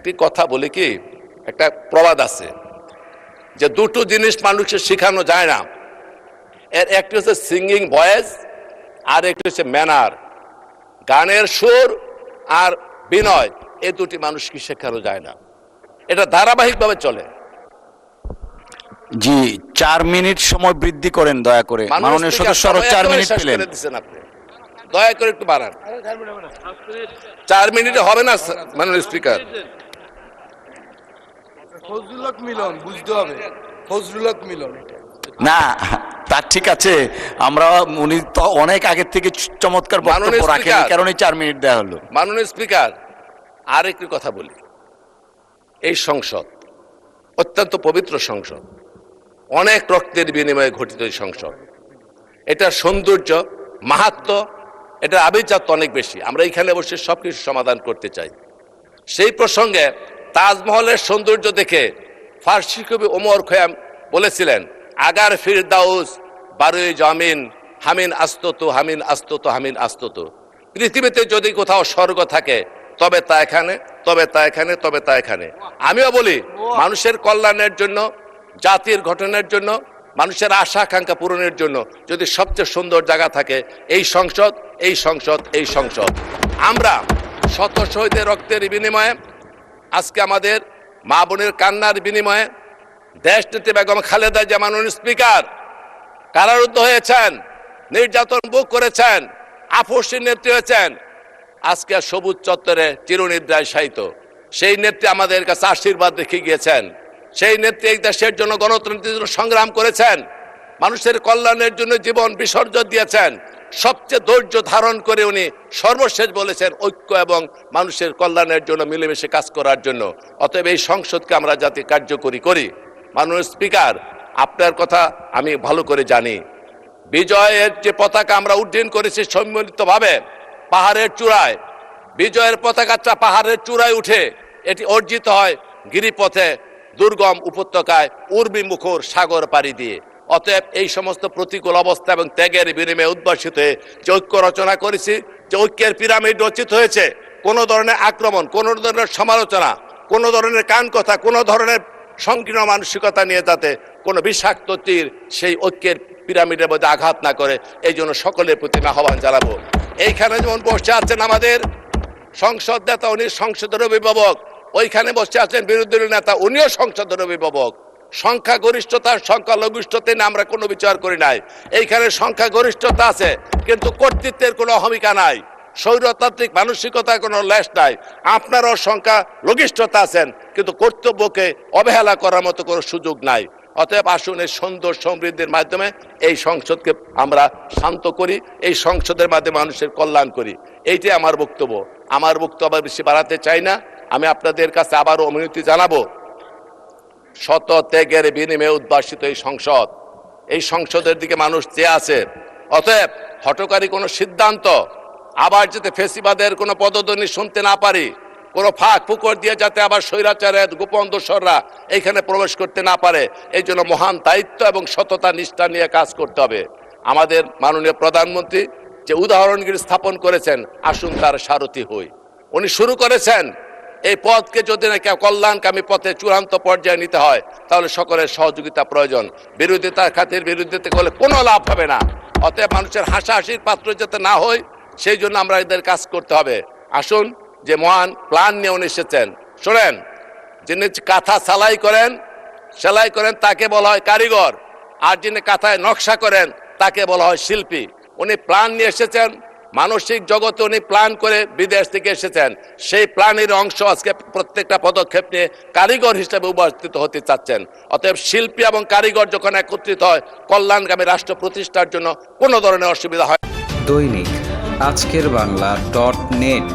একটি কথা বলি কি, একটা প্রবাদ আছে যে দুটো জিনিস মানুষকে শেখানো যায় না, এর একটি হচ্ছে সিঙ্গিং ভয়েস আর একটি হচ্ছে ম্যানার, গানের সুর আর বিনয়। এই দুটি মানুষকে শেখানো যায় না, এটা ধারাবাহিকভাবে চলে। জি, 4 মিনিট সময় বৃদ্ধি করেন দয়া করে। মাননীয় সদস্য আরো 4 মিনিট পেলেন। আপনি দয়া করে একটু বাড়ান। 4 মিনিটে হবে না মাননীয় স্পিকার। ফজলুল হক মিলন বুঝতে হবে, ফজলুল হক মিলন না তা ঠিক আছে, আমরা উনি তো অনেক আগে থেকে চমৎকার বক্তব্য রাখেন, এই কারণে 4 মিনিট দেওয়া হলো। মাননীয় স্পিকার, আর একটি কথা বলি, এই সংসদ অত্যন্ত পবিত্র সংসদ, অনেক রক্তের বিনিময়ে ঘটিত এই সংসদ, এটার সৌন্দর্য মাহাত্ম্য, এটার আভিজাত্য অনেক বেশি। আমরা এখানে বসে সবকিছু সমাধান করতে চাই। সেই প্রসঙ্গে তাজমহলের সৌন্দর্য দেখে ফার্সি কবি ওমর খৈয়াম বলেছিলেন, আগার ফিরদাউস বারোই জামিন হামিন আস্তত হামিন আস্তত হামিন আস্তত। পৃথিবীতে যদি কোথাও স্বর্গ থাকে তবে তা এখানে, তবে তা এখানে, তবে তা এখানে। আমিও বলি, মানুষের কল্যাণের জন্য, জাতির গঠনের জন্য, মানুষের আশা আকাঙ্ক্ষা পূরণের জন্য যদি সবচেয়ে সুন্দর জায়গা থাকে এই সংসদ, এই সংসদ, এই সংসদ। আমরা শত শহীদের রক্তের বিনিময়ে, আজকে আমাদের মা বোনের কান্নার বিনিময়ে দেশনেত্রী বেগম খালেদা জিয়া মাননীয় স্পিকার কারারুদ্ধ হয়েছেন, নির্যাতন ভোগ করেছেন, আপসের নেত্রী হয়েছেন, আজকে সবুজ চত্বরে চিরনিদ্রায় শায়িত। সেই নেত্রী আমাদের কাছে আশীর্বাদ রেখে গিয়েছেন। সেই নেত্রী এই দেশের জন্য, গণতন্ত্রের জন্য সংগ্রাম করেছেন, মানুষের কল্যাণের জন্য জীবন বিসর্জন দিয়েছেন। সবচেয়ে ধৈর্য ধারণ করে উনি সর্বশেষ বলেছেন ঐক্য এবং মানুষের কল্যাণের জন্য মিলেমিশে কাজ করার জন্য। অতএব এই সংসদকে আমরা যাতে কার্যকরী করি। মাননীয় স্পিকার, আপনার কথা আমি ভালো করে জানি। বিজয়ের যে পতাকা আমরা উড্ডীন করেছি সম্মিলিতভাবে পাহাড়ের চূড়ায়, বিজয়ের পতাকাটা পাহাড়ের চূড়ায় উঠে এটি অর্জিত হয় গিরিপথে, দুর্গম উপত্যকায়, উর্মি মুখর সাগর পাড়ি দিয়ে। অতএব এই সমস্ত প্রতিকূল অবস্থা এবং ত্যাগের বিনিময়ে উদ্ভাসিত হয়ে যে ঐক্য রচনা করেছি, যে ঐক্যের পিরামিড রচিত হয়েছে, কোনো ধরনের আক্রমণ, কোনো ধরনের সমালোচনা, কোনো ধরনের কান কথা, কোনো ধরনের সংকীর্ণ মানসিকতা নিয়ে যাতে কোনো বিষাক্ত তীর সেই ঐক্যের পিরামিডের মধ্যে আঘাত না করে, এই জন্য সকলের প্রতি আহ্বান জানাবো। এইখানে যেমন বসে আছেন আমাদের সংসদ নেতা, উনি সংসদের অভিভাবক, ওইখানে বসে আছেন বিরোধী নেতা, উনিও সংসদের অভিভাবক। সংখ্যাগরিষ্ঠতার সংখ্যালঘিষ্ঠতা নিয়ে আমরা কোনো বিচার করি নাই। এইখানে সংখ্যাগরিষ্ঠতা আছে, কিন্তু কর্তৃত্বের কোনো অহমিকা নাই, স্বৈরতান্ত্রিক মানসিকতার কোনো লেশ নাই। আপনারও সংখ্যা লঘিষ্ঠতা আছেন, কিন্তু কর্তব্যকে অবহেলা করার মতো কোনো সুযোগ নাই। অতএব আসুন এই সুন্দর সমৃদ্ধির মাধ্যমে এই সংসদকে আমরা শান্ত করি, এই সংসদের মাধ্যমে মানুষের কল্যাণ করি। এইটাই আমার বক্তব্য। আমার বক্তব্য বেশি বাড়াতে চাই না। আমি আপনাদের কাছে আবারও অনুরোধ জানাবো, শত ত্যাগের বিনিময়ে উদ্ভাসিত এই সংসদ, এই সংসদের দিকে মানুষ চেয়ে আছে। অতএব হঠকারী কোনো সিদ্ধান্ত, আবার যাতে ফেসিবাদের কোনো পদধ্বনি শুনতে না পারি, কোনো ফাঁক ফুকর দিয়ে যাতে আবার স্বৈরাচারের গোপন দোসররা এইখানে প্রবেশ করতে না পারে, এই জন্য মহান দায়িত্ব এবং সততা নিষ্ঠা নিয়ে কাজ করতে হবে। আমাদের মাননীয় প্রধানমন্ত্রী যে উদাহরণগুলি স্থাপন করেছেন, আসুন তার সারথি হই। উনি শুরু করেছেন এই পথকে যদি না কেউ কল্যাণকামী পথে চূড়ান্ত পর্যায়ে নিতে হয়, তাহলে সকলের সহযোগিতা প্রয়োজন। বিরোধিতার খাতির বিরোধিতা করলে কোনো লাভ হবে না। অতএব মানুষের হাসাহাসির পাত্র যাতে না হয়, সেই জন্য আমরা এদের কাজ করতে হবে। আসুন, যে মহান প্ল্যান নিয়ে উনি এসেছেন, শোনেন, যিনি কাঁথা সেলাই করেন তাকে বলা হয় কারিগর, আর যিনি কাঁথায় নকশা করেন তাকে বলা হয় শিল্পী। উনি প্ল্যান নিয়ে এসেছেন, মানসিক জগতে উনি প্ল্যান করে বিদেশ থেকে এসেছেন। সেই প্ল্যানের অংশ আজকে প্রত্যেকটা পদক্ষেপ নিয়ে কারিগর হিসেবে উপস্থিত হতে চাচ্ছেন। অতএব শিল্পী এবং কারিগর যখন একত্রিত হয়, কল্যাণকামী রাষ্ট্র প্রতিষ্ঠার জন্য কোনো ধরনের অসুবিধা হয়। দৈনিক আজকের বাংলা .net